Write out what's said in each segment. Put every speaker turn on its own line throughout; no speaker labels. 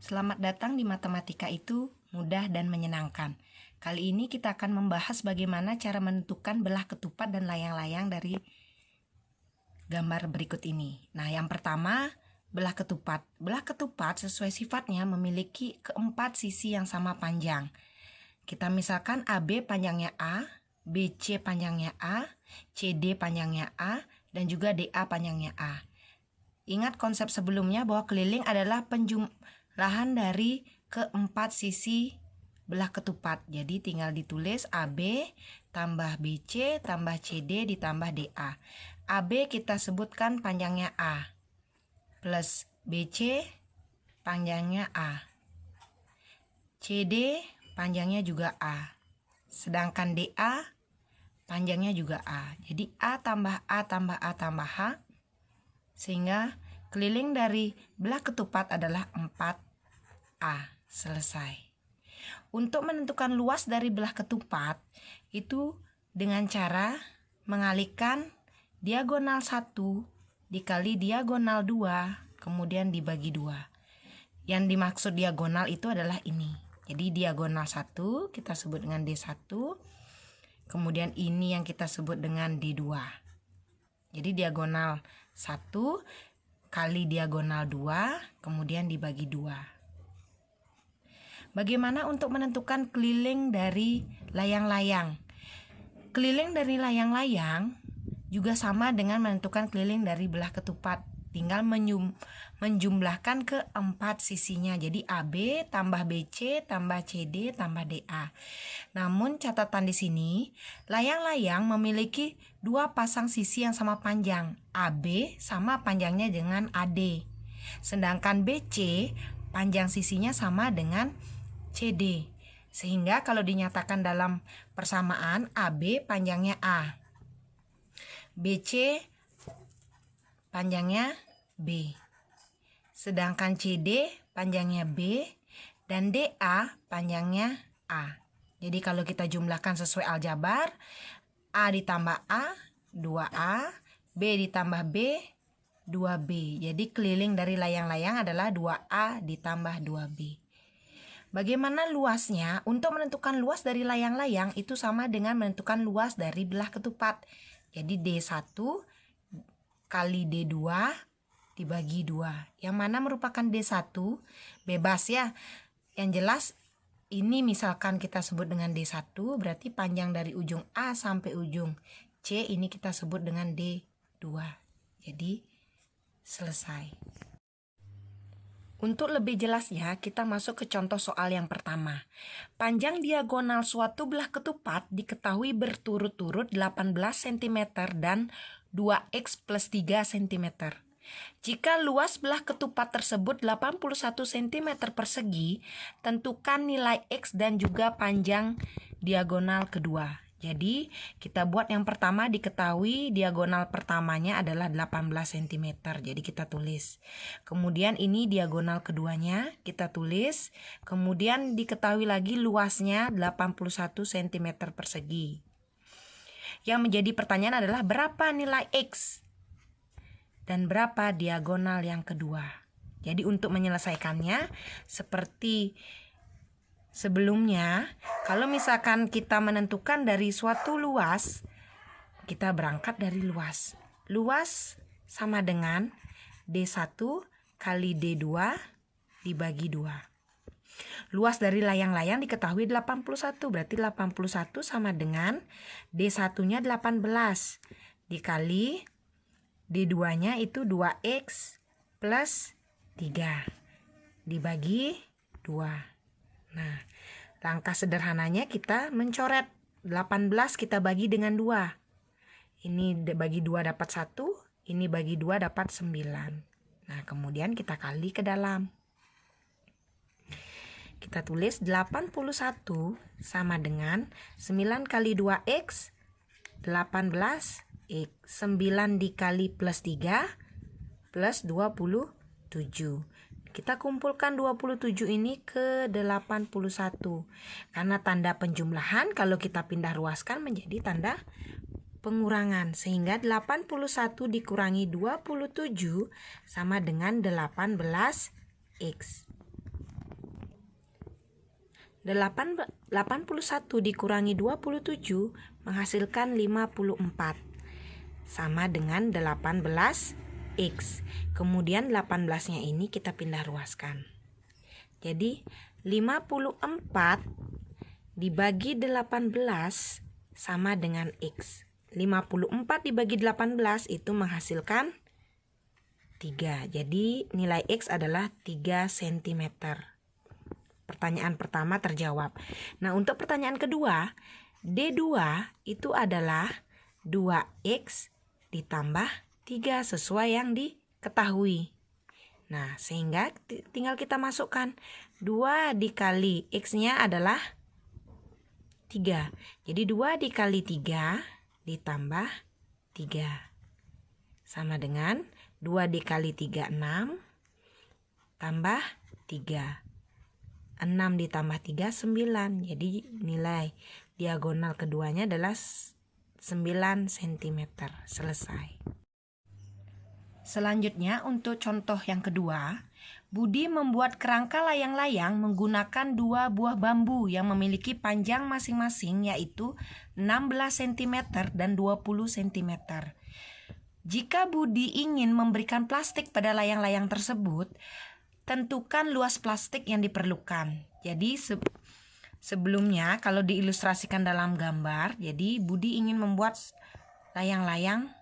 Selamat datang di Matematika itu mudah dan menyenangkan. Kali ini kita akan membahas bagaimana cara menentukan belah ketupat dan layang-layang dari gambar berikut ini. Nah, yang pertama, belah ketupat. Belah ketupat sesuai sifatnya memiliki keempat sisi yang sama panjang. Kita misalkan AB panjangnya A, BC panjangnya A, CD panjangnya A, dan juga DA panjangnya A. Ingat konsep sebelumnya bahwa keliling adalah penjumlahan dari keempat sisi belah ketupat. Jadi tinggal ditulis AB tambah BC tambah CD ditambah DA. AB kita sebutkan panjangnya A plus BC panjangnya A. CD panjangnya juga A. Sedangkan DA panjangnya juga A. Jadi A tambah A tambah A tambah H. Sehingga keliling dari belah ketupat adalah 4A. Selesai. Untuk menentukan luas dari belah ketupat itu dengan cara mengalihkan diagonal 1 dikali diagonal 2 kemudian dibagi 2. Yang dimaksud diagonal itu adalah ini. Jadi diagonal 1 kita sebut dengan D1. Kemudian ini yang kita sebut dengan D2. Jadi diagonal 1 kali diagonal 2 kemudian dibagi 2. Bagaimana untuk menentukan keliling dari layang-layang? Keliling dari layang-layang juga sama dengan menentukan keliling dari belah ketupat. Tinggal menjumlahkan keempat sisinya. Jadi AB tambah BC tambah CD tambah DA. Namun catatan di sini, layang-layang memiliki dua pasang sisi yang sama panjang. AB sama panjangnya dengan AD. Sedangkan BC panjang sisinya sama dengan CD. Sehingga kalau dinyatakan dalam persamaan, AB panjangnya A. BC panjangnya B. Sedangkan CD panjangnya B dan DA panjangnya A. Jadi kalau kita jumlahkan sesuai aljabar, A ditambah A, 2A, B ditambah B, 2B. Jadi keliling dari layang-layang adalah 2A ditambah 2B. Bagaimana luasnya? Untuk menentukan luas dari layang-layang itu sama dengan menentukan luas dari belah ketupat. Jadi D1 kali D2 dibagi 2. Yang mana merupakan D1? Bebas ya. Yang jelas ini misalkan kita sebut dengan D1 berarti panjang dari ujung A sampai ujung C ini kita sebut dengan D2. Jadi selesai. Untuk lebih jelasnya kita masuk ke contoh soal yang pertama. Panjang diagonal suatu belah ketupat diketahui berturut-turut 18 cm dan 2x plus 3 cm. Jika luas belah ketupat tersebut 81 cm persegi, tentukan nilai X dan juga panjang diagonal kedua. Jadi kita buat yang pertama, diketahui diagonal pertamanya adalah 18 cm. Jadi kita tulis. Kemudian ini diagonal keduanya kita tulis. Kemudian diketahui lagi luasnya 81 cm persegi. Yang menjadi pertanyaan adalah berapa nilai X dan berapa diagonal yang kedua. Jadi untuk menyelesaikannya seperti sebelumnya, kalau misalkan kita menentukan dari suatu luas, kita berangkat dari luas. Luas sama dengan D1 kali D2 dibagi 2. Luas dari layang-layang diketahui 81, berarti 81 sama dengan D1-nya 18 dikali D2-nya itu 2x plus 3 dibagi 2. Nah, langkah sederhananya kita mencoret 18 kita bagi dengan 2. Ini bagi 2 dapat 1, ini bagi 2 dapat 9. Nah, kemudian kita kali ke dalam. Kita tulis 81 sama dengan 9 kali 2x 18 X. 9 dikali plus 3 plus 27. Kita kumpulkan 27 ini ke 81. Karena tanda penjumlahan kalau kita pindah ruaskan menjadi tanda pengurangan. Sehingga 81 dikurangi 27 sama dengan 18X. 81 dikurangi 27 menghasilkan 54. Sama dengan 18X. Kemudian 18-nya ini kita pindah ruaskan. Jadi 54 dibagi 18 sama dengan X. 54 dibagi 18 itu menghasilkan 3. Jadi nilai X adalah 3 cm. Pertanyaan pertama terjawab. Nah, untuk pertanyaan kedua, D2 itu adalah 2X ditambah 3 sesuai yang diketahui. Nah, sehingga tinggal kita masukkan 2 dikali X-nya adalah 3. Jadi 2 dikali 3 ditambah 3. Sama dengan 2 dikali 3, 6. Tambah 3. 6 ditambah 3, 9. Jadi nilai diagonal keduanya adalah 9 cm. Selesai. Selanjutnya untuk contoh yang kedua, Budi membuat kerangka layang-layang menggunakan 2 buah bambu yang memiliki panjang masing-masing yaitu 16 cm dan 20 cm. Jika Budi ingin memberikan plastik pada layang-layang tersebut, tentukan luas plastik yang diperlukan. Jadi sebelumnya kalau diilustrasikan dalam gambar, jadi Budi ingin membuat layang-layang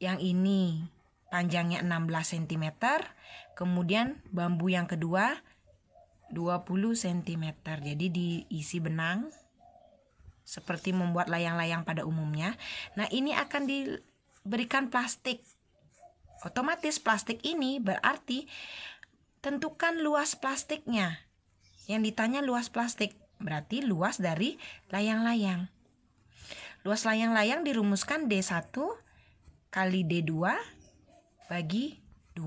yang ini panjangnya 16 cm, kemudian bambu yang kedua 20 cm. Jadi diisi benang seperti membuat layang-layang pada umumnya. Nah, ini akan diberikan plastik. Otomatis plastik ini berarti tentukan luas plastiknya. Yang ditanya luas plastik berarti luas dari layang-layang. Luas layang-layang dirumuskan D1 kali D2 bagi 2.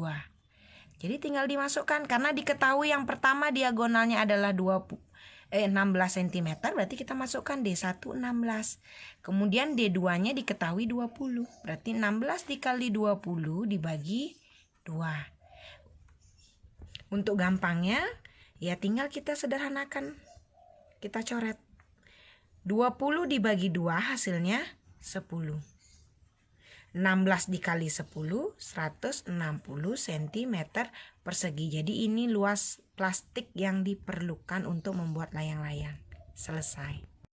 Jadi tinggal dimasukkan karena diketahui yang pertama diagonalnya adalah 16 cm, berarti kita masukkan D1 16. Kemudian D2-nya diketahui 20. Berarti 16 dikali 20 dibagi 2. Untuk gampangnya, ya tinggal kita sederhanakan. Kita coret. 20 dibagi 2 hasilnya 10. 16 dikali 10, 160 cm persegi. Jadi ini luas plastik yang diperlukan untuk membuat layang-layang. Selesai.